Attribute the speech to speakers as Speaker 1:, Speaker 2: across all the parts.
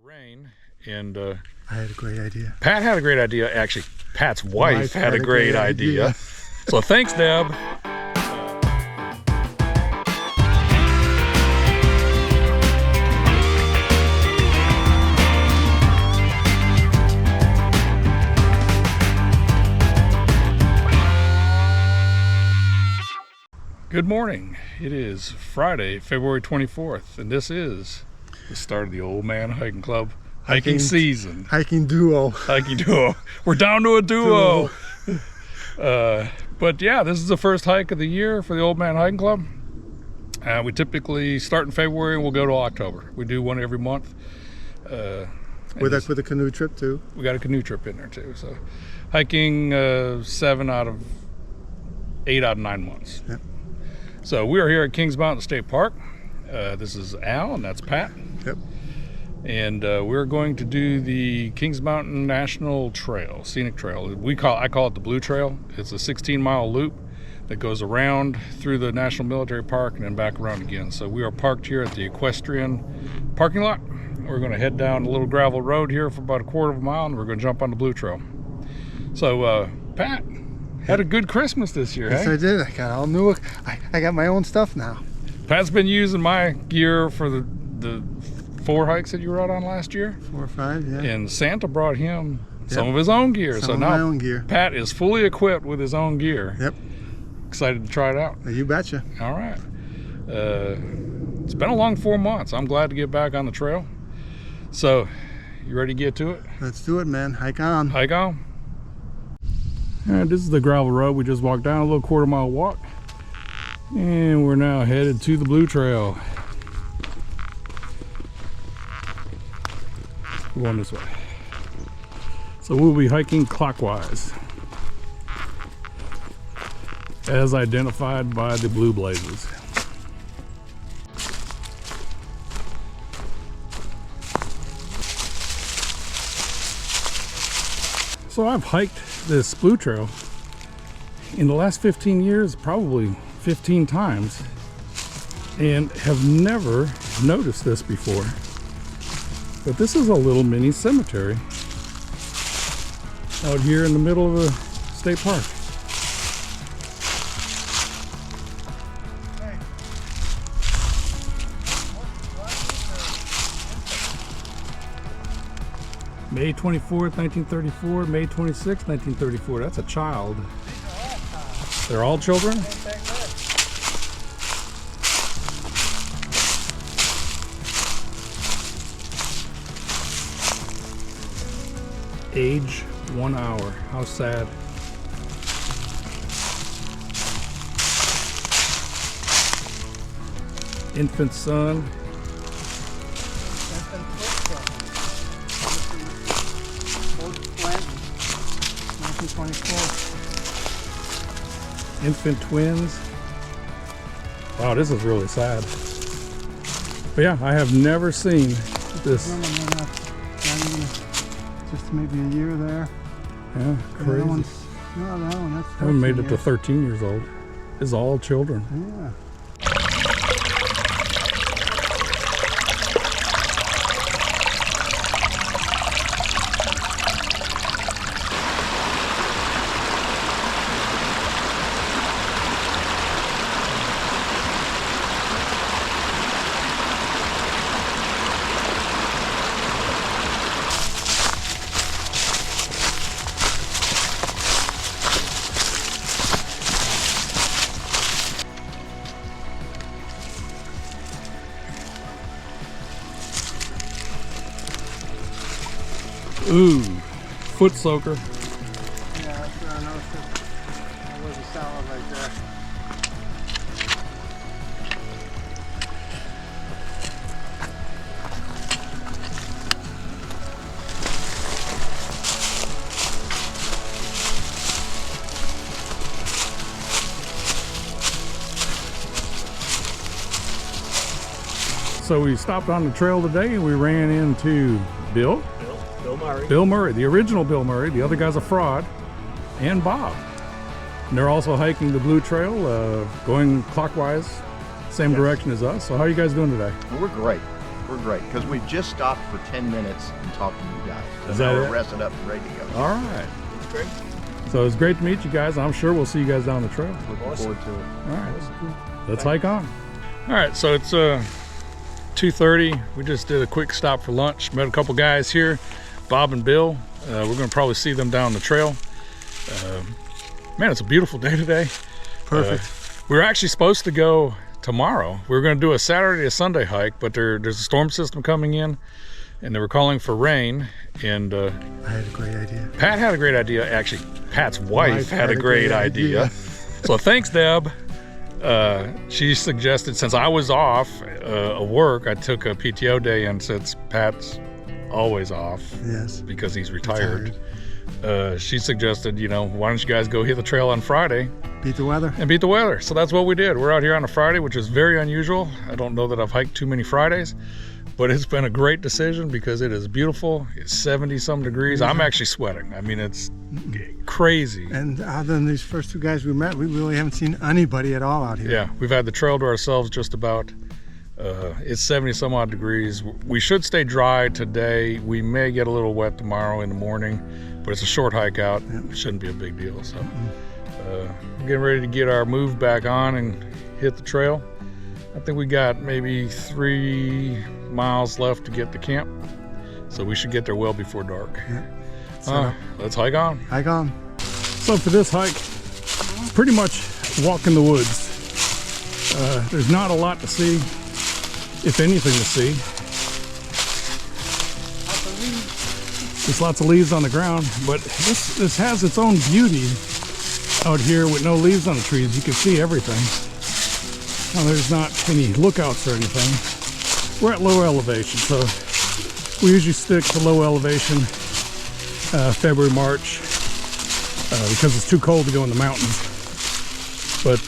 Speaker 1: rain, and
Speaker 2: I had a great idea.
Speaker 1: Pat had a great idea. Actually, Pat's wife had a great idea. So thanks, Deb. Good morning. It is Friday, February 24th, and this is the start of the Old Man Hiking Club hiking season.
Speaker 2: Hiking duo.
Speaker 1: Hiking duo. We're down to a duo. But yeah, this is the first hike of the year for the Old Man Hiking Club. We typically start in February and we'll go to October. We do one every month.
Speaker 2: With a canoe trip too.
Speaker 1: We got a canoe trip in there too. So hiking 8 out of 9 months.
Speaker 2: Yep.
Speaker 1: So we are here at Kings Mountain State Park. This is Al and that's Pat.
Speaker 2: Yep.
Speaker 1: And we're going to do the Kings Mountain National Trail, Scenic Trail. I call it the Blue Trail. It's a 16-mile loop that goes around through the National Military Park and then back around again. So we are parked here at the equestrian parking lot. We're going to head down a little gravel road here for about a quarter of a mile, and we're going to jump on the Blue Trail. So Pat had a good Christmas this year.
Speaker 2: Yes,
Speaker 1: hey?
Speaker 2: I did. I got all new. I got my own stuff now.
Speaker 1: Pat's been using my gear for the 4 hikes that you rode on last year.
Speaker 2: 4 or 5, yeah.
Speaker 1: And Santa brought him some of his own gear.
Speaker 2: Some of my own gear.
Speaker 1: Pat is fully equipped with his own gear.
Speaker 2: Yep.
Speaker 1: Excited to try it out.
Speaker 2: You betcha.
Speaker 1: All right. It's been a long 4 months. I'm glad to get back on the trail. So, you ready to get to it?
Speaker 2: Let's do it, man. Hike on.
Speaker 1: Hike on. All right, this is the gravel road. We just walked down a little quarter-mile walk. And we're now headed to the Blue Trail. We're going this way. So we'll be hiking clockwise, as identified by the blue blazes. So I've hiked this Blue Trail in the last 15 years, probably 15 times, and have never noticed this before. But this is a little mini cemetery out here in the middle of the state park. May 24th, 1934, May 26th, 1934. That's a child. They're all children? Age 1 hour. How sad. Infant son. Infant twins. Wow, this is really sad. But yeah, I have never seen this.
Speaker 2: Just maybe a year there.
Speaker 1: Yeah, crazy.
Speaker 2: That's
Speaker 1: Haven't made it to 13 years old. It's all children.
Speaker 2: Yeah.
Speaker 1: Ooh, foot soaker.
Speaker 2: Yeah, that's what I noticed. That was a solid right there.
Speaker 1: So we stopped on the trail today and we ran into Bill
Speaker 3: Murray.
Speaker 1: Bill Murray, the original Bill Murray. The other guy's a fraud. And Bob. And they're also hiking the Blue Trail, going clockwise, same direction as us. So how are you guys doing today?
Speaker 3: Well, we're great. We're great because we just stopped for 10 minutes and talked to you guys. So
Speaker 1: Is that
Speaker 3: now
Speaker 1: it?
Speaker 3: we're rested up and ready to go.
Speaker 1: All right.
Speaker 3: It's great.
Speaker 1: So it's great to meet you guys. I'm sure we'll see you guys down the trail.
Speaker 3: Looking forward to it.
Speaker 1: All right. Let's hike on. All right, so it's 2:30. We just did a quick stop for lunch. Met a couple guys here, Bob and Bill. We're gonna probably see them down the trail. Man, it's a beautiful day today.
Speaker 2: Perfect.
Speaker 1: We were actually supposed to go tomorrow. We were gonna do a Saturday to Sunday hike, but there's a storm system coming in and they were calling for rain. And
Speaker 2: I had a great idea.
Speaker 1: Pat had a great idea. Actually, Pat's wife had a great idea. So thanks, Deb. She suggested, since I was off of work, I took a PTO day, and since Pat's always off
Speaker 2: Yes.
Speaker 1: because he's retired, she suggested, you know, why don't you guys go hit the trail on Friday
Speaker 2: Beat the weather.
Speaker 1: and beat the weather. So that's what we did. We're out here on a Friday, which is very unusual. I don't know that I've hiked too many Fridays, but it's been a great decision because it is beautiful. It's 70 some degrees. I'm actually sweating. I mean, it's crazy.
Speaker 2: And other than these first two guys we met, we really haven't seen anybody at all out here.
Speaker 1: Yeah, we've had the trail to ourselves just about. It's 70 some odd degrees. We should stay dry today. We may get a little wet tomorrow in the morning, but it's a short hike out. It shouldn't be a big deal. So we're getting ready to get our move back on and hit the trail. I think we got maybe 3 miles left to get to camp. So we should get there well before dark. Let's hike on.
Speaker 2: Hike on.
Speaker 1: So for this hike, it's pretty much walk in the woods. There's not a lot to see, if anything to see. There's lots of leaves on the ground, but this has its own beauty out here with no leaves on the trees. You can see everything. Now there's not any lookouts or anything. We're at low elevation, so we usually stick to low elevation February, March, because it's too cold to go in the mountains. But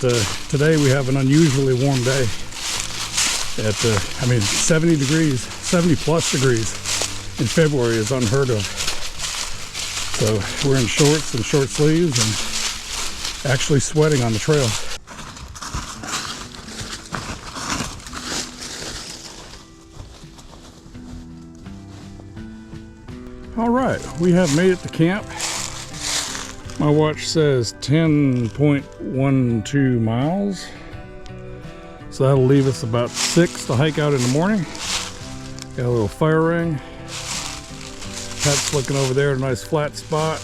Speaker 1: today we have an unusually warm day at, 70 degrees, 70 plus degrees in February is unheard of. So we're in shorts and short sleeves and actually sweating on the trail. All right, we have made it to camp. My watch says 10.12 miles. So that'll leave us about 6 to hike out in the morning. Got a little fire ring. Pat's looking over there at a nice flat spot.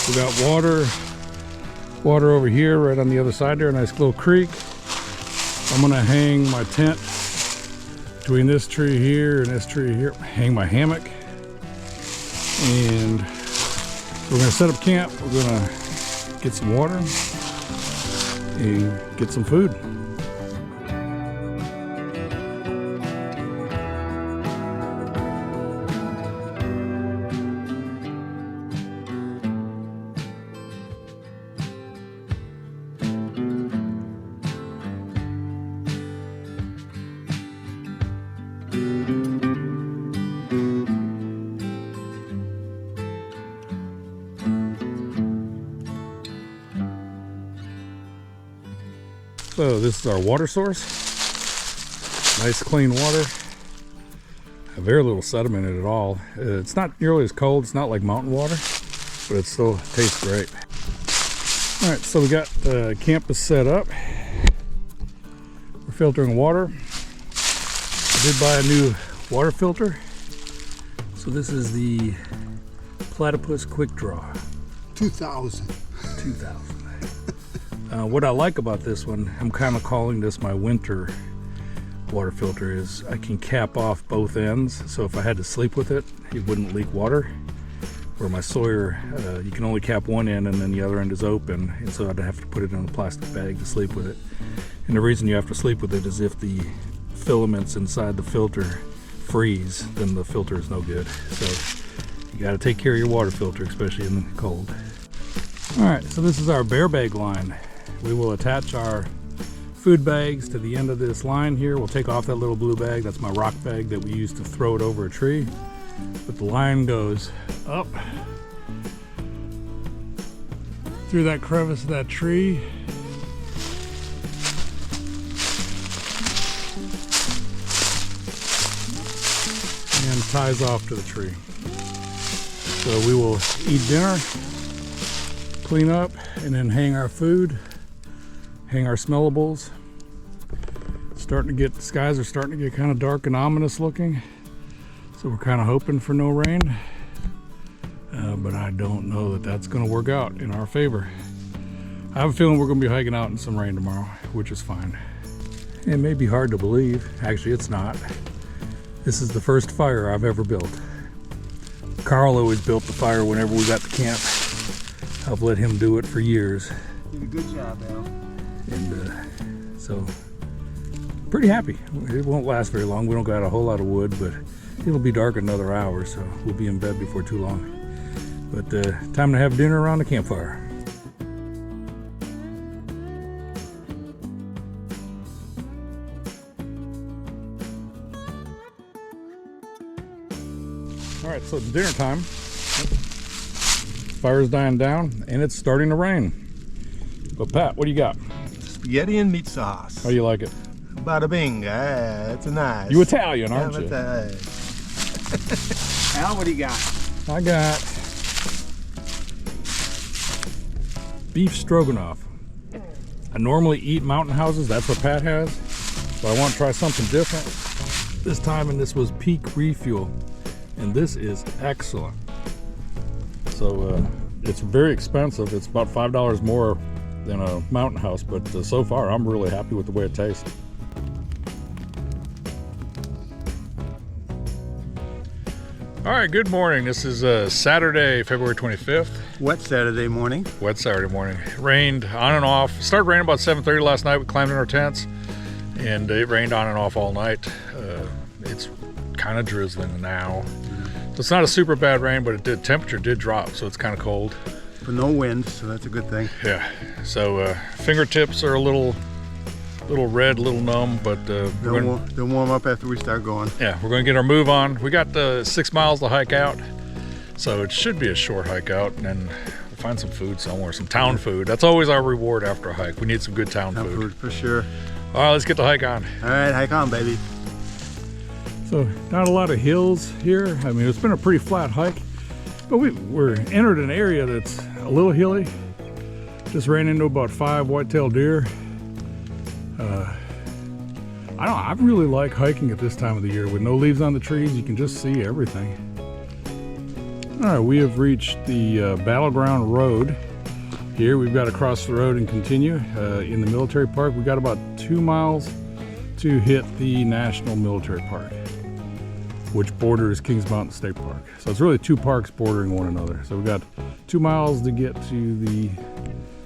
Speaker 1: We got water over here right on the other side there, a nice little creek. I'm gonna hang my tent between this tree here and this tree here, hang my hammock, and we're gonna set up camp. We're gonna get some water and get some food. So this is our water source. Nice clean water. Very little sediment in it at all. It's not nearly as cold. It's not like mountain water, but it still tastes great. All right, so we got the campus set up. We're filtering water. I did buy a new water filter. So this is the Platypus Quick Draw.
Speaker 2: 2000.
Speaker 1: 2000. What I like about this one, I'm kind of calling this my winter water filter, is I can cap off both ends, so if I had to sleep with it, it wouldn't leak water. Where my Sawyer, you can only cap one end and then the other end is open, and so I'd have to put it in a plastic bag to sleep with it. And the reason you have to sleep with it is if the filaments inside the filter freeze, then the filter is no good. So you got to take care of your water filter, especially in the cold. All right, so this is our bear bag line. We will attach our food bags to the end of this line here. We'll take off that little blue bag. That's my rock bag that we use to throw it over a tree. But the line goes up through that crevice of that tree. ties off to the tree. So we will eat dinner, clean up, and then hang our food, hang our smellables. Skies are starting to get kind of dark and ominous looking. So we're kind of hoping for no rain. But I don't know that that's going to work out in our favor. I have a feeling we're going to be hiking out in some rain tomorrow, which is fine. It may be hard to believe. Actually, it's not. This is the first fire I've ever built. Carl always built the fire whenever we got to camp. I've let him do it for years.
Speaker 2: Did a good job, Al.
Speaker 1: And so, pretty happy. It won't last very long. We don't got a whole lot of wood, but it'll be dark another hour, so we'll be in bed before too long. But time to have dinner around the campfire. All right, so it's dinner time. Fire's dying down, and it's starting to rain. But Pat, what do you got?
Speaker 3: Spaghetti and meat sauce.
Speaker 1: How do you like it?
Speaker 3: Bada bing. It's a nice.
Speaker 1: You Italian, aren't you?
Speaker 2: Al, what do you got?
Speaker 1: I got beef stroganoff. I normally eat mountain houses. That's what Pat has. So I want to try something different this time, and this was Peak Refuel. And this is excellent. So it's very expensive. It's about $5 more than a mountain house, but so far I'm really happy with the way it tastes. All right, good morning. This is Saturday, February 25th.
Speaker 2: Wet Saturday morning.
Speaker 1: Wet Saturday morning. It rained on and off. It started raining about 7:30 last night. We climbed in our tents, and it rained on and off all night. It's kind of drizzling now. So it's not a super bad rain, but temperature did drop, so it's kind of cold.
Speaker 2: But no wind, so that's a good thing.
Speaker 1: Yeah. So fingertips are a little red, a little numb, but
Speaker 2: they'll warm up after we start going.
Speaker 1: Yeah, we're going to get our move on. We got 6 miles to hike out, so it should be a short hike out, and then we'll find some food somewhere, some town food. That's always our reward after a hike. We need some good town food.
Speaker 2: For sure.
Speaker 1: All right, let's get the hike on.
Speaker 2: All right, hike on, baby.
Speaker 1: So not a lot of hills here. I mean, it's been a pretty flat hike, but we're entered an area that's a little hilly. Just ran into about 5 white-tailed deer. I really like hiking at this time of the year with no leaves on the trees. You can just see everything. All right, we have reached the Battleground Road. Here we've got to cross the road and continue in the military park. We got about 2 miles to hit the National Military Park, which borders Kings Mountain State Park. So it's really 2 parks bordering one another. So we've got 2 miles to get to the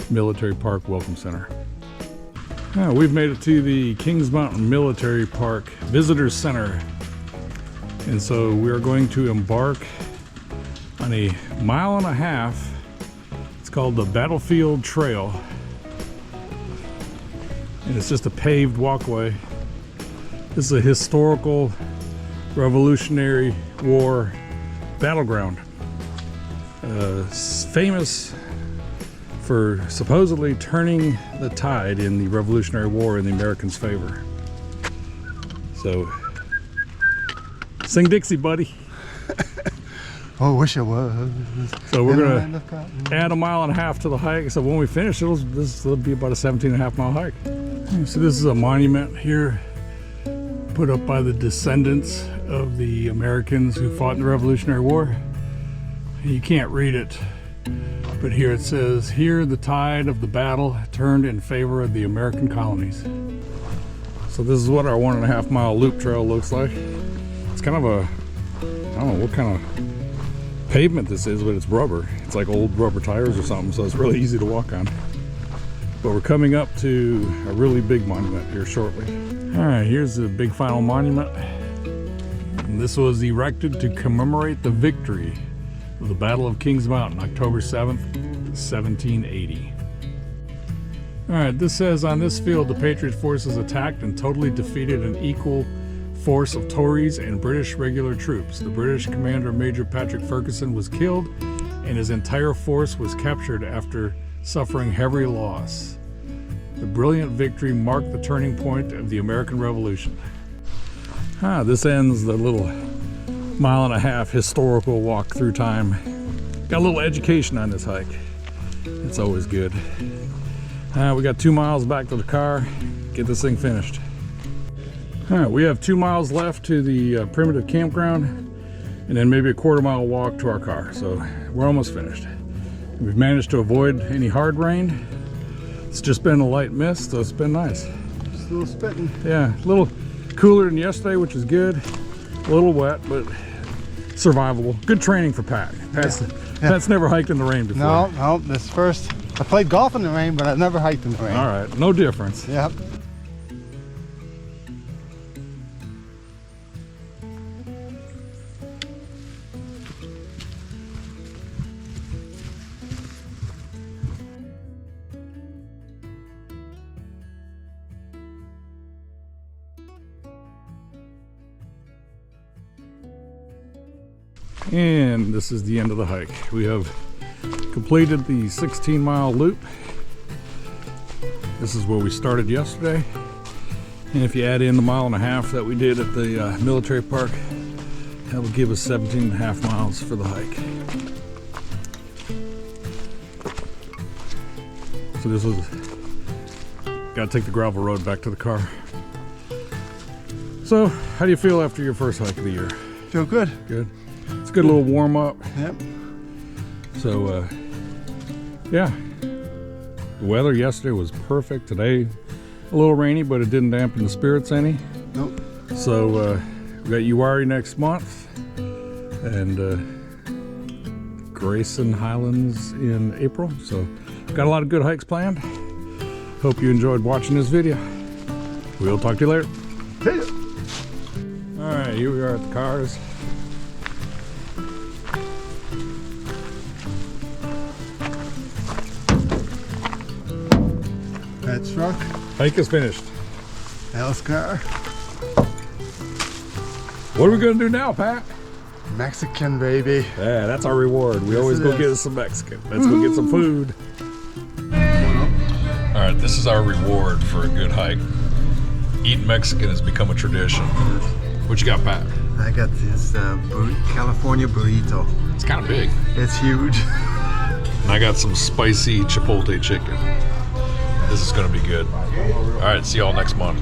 Speaker 1: Military Park Welcome Center. We've made it to the Kings Mountain Military Park Visitors Center. And so we are going to embark on a 1.5 mile. It's called the Battlefield Trail. And it's just a paved walkway. This is a historical Revolutionary War battleground. Famous for supposedly turning the tide in the Revolutionary War in the Americans' favor. So, sing Dixie, buddy.
Speaker 2: Oh, wish I was.
Speaker 1: So we're gonna add 1.5 miles to the hike. So when we finish, this will be about a 17.5 mile hike. So this is a monument here, put up by the descendants of the Americans who fought in the Revolutionary War. You can't read it, but here it says, "Here the tide of the battle turned in favor of the American colonies." So this is what our 1.5 mile loop trail looks like. It's kind of a, I don't know what kind of pavement this is, but it's rubber. It's like old rubber tires or something, so it's really easy to walk on. But we're coming up to a really big monument here shortly. All right, here's the big final monument. And this was erected to commemorate the victory of the Battle of Kings Mountain, October 7th, 1780. All right, this says, on this field, the Patriot forces attacked and totally defeated an equal force of Tories and British regular troops. The British commander, Major Patrick Ferguson, was killed, and his entire force was captured after suffering heavy loss. The brilliant victory marked the turning point of the American Revolution. This ends the little mile-and-a-half historical walk through time. Got a little education on this hike. It's always good. We got 2 miles back to the car. Get this thing finished. All right, we have 2 miles left to the primitive campground, and then maybe a quarter-mile walk to our car. So we're almost finished. We've managed to avoid any hard rain. It's just been a light mist, so it's been nice.
Speaker 2: Just a little spitting.
Speaker 1: Yeah, a little cooler than yesterday, which is good. A little wet, but survivable. Good training for Pat. Pat's never hiked in the rain before.
Speaker 2: No, this first. I played golf in the rain, but I've never hiked in the rain.
Speaker 1: All right, no difference.
Speaker 2: Yep.
Speaker 1: And this is the end of the hike. We have completed the 16-mile loop. This is where we started yesterday. And if you add in the 1.5 miles that we did at the military park, that will give us 17.5 miles for the hike. So this was, gotta take the gravel road back to the car. So, how do you feel after your first hike of the year?
Speaker 2: Feel good.
Speaker 1: Good. It's a good little warm up.
Speaker 2: Yep.
Speaker 1: So, yeah. The weather yesterday was perfect. Today, a little rainy, but it didn't dampen the spirits any.
Speaker 2: Nope.
Speaker 1: So, we got Uwharrie next month, and Grayson Highlands in April. So, got a lot of good hikes planned. Hope you enjoyed watching this video. We'll talk to you later.
Speaker 2: See ya.
Speaker 1: All right, here we are at the cars.
Speaker 2: That truck.
Speaker 1: Hike is finished.
Speaker 2: Alice car.
Speaker 1: What are we gonna do now, Pat?
Speaker 2: Mexican, baby.
Speaker 1: Yeah, that's our reward. We always go get us some Mexican. Let's go get some food. All right, this is our reward for a good hike. Eating Mexican has become a tradition. What you got, Pat?
Speaker 2: I got this California burrito.
Speaker 1: It's kind of big.
Speaker 2: It's huge.
Speaker 1: And I got some spicy chipotle chicken. This is gonna be good. All right, see y'all next month.